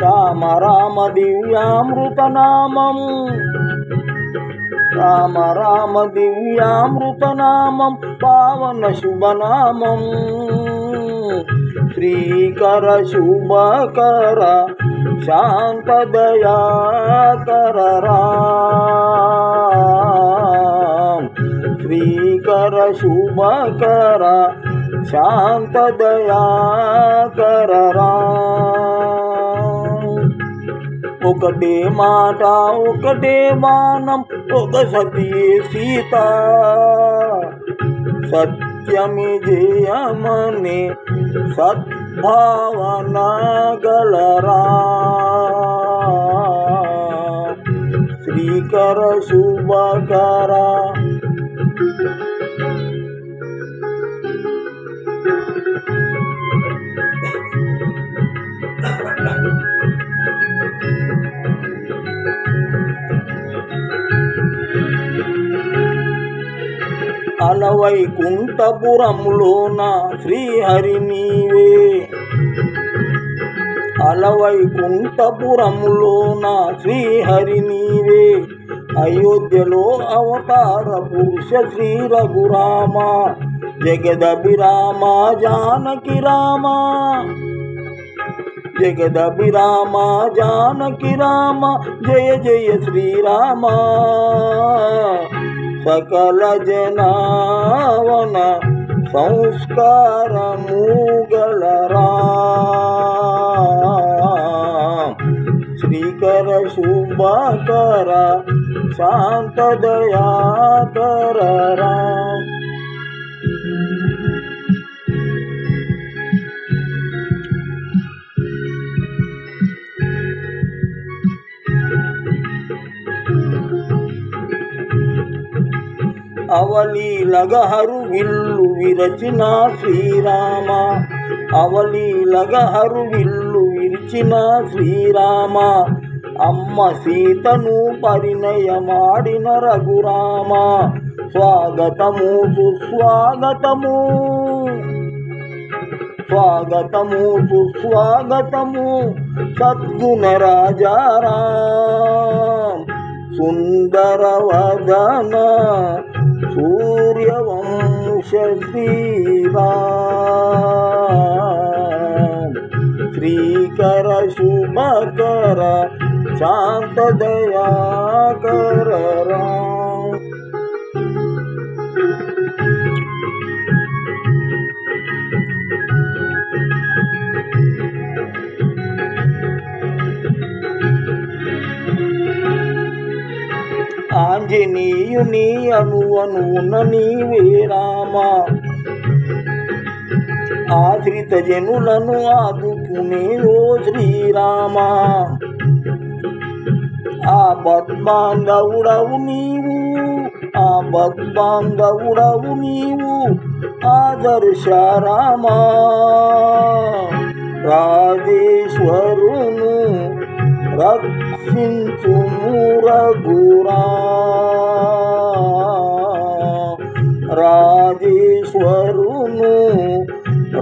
రామ రామ దివ్యామృతనామం, రామ రామ దివ్యామృతనామం, పావన శుభనామం, శ్రీకర శుభకర శాంతదయాకర రామ, శ్రీకర శుభకర శాంతదయాకర రామ. ఒకటే మాట ఒకటే బాణం, ఒక సతియే సీత, సత్యమి జయమనే సద్భావన గలరా, శ్రీకర శుభకర. అలవైకుంఠపురములోన శ్రీహరి నీవే, అలవైకుంఠపురములోన శ్రీహరి నీవే, అయోధ్యలో అవతార పురుష శ్రీ రఘురామ, జగదభిరామ జానకి రామ, జగదభిరామ జానకి రామ, జయ జయ శ్రీరామ. సకల జనావన సంస్కారము గలరా, శ్రీకర శుభకర శాంతదయాకర రామ. అవలీలగహరు విల్లు విరచిన శ్రీరామ, అవలీలగహరు విల్లు విరిచిన శ్రీరామ, అమ్మ సీతను పరిణయమాడిన రఘురామ, స్వాగతము సుస్వాగతము, స్వాగతము సుస్వాగతము, సద్గుణ రాజారాం, సుందరవదన సూర్యవంశ శ్రీరామ్, శ్రీకర శుభకర శాంతదయాకర రామ. ఆంజనేయుని అనువనున నీవే రామ, ఆశ్రిత జనులను ఆదుకునే ఓ శ్రీరామ, ఆపద్బాంధవుడవు నీవు, ఆపద్బాంధవుడవు నీవు, ఆదర్శ రామ, రాజేశ్వరును రక్షించుము రఘురామ, రాజేశ్వరును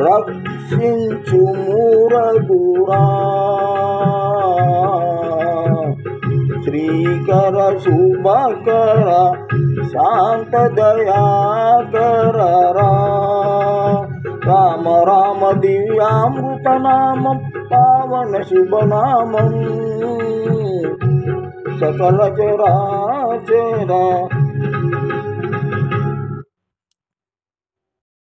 రక్షించుము రఘురామ, శ్రీకర శుభకర శాంతదయాకర రామ, రామ దివ్యామృతనామం, పావన శుభనామం, సకల చరాచర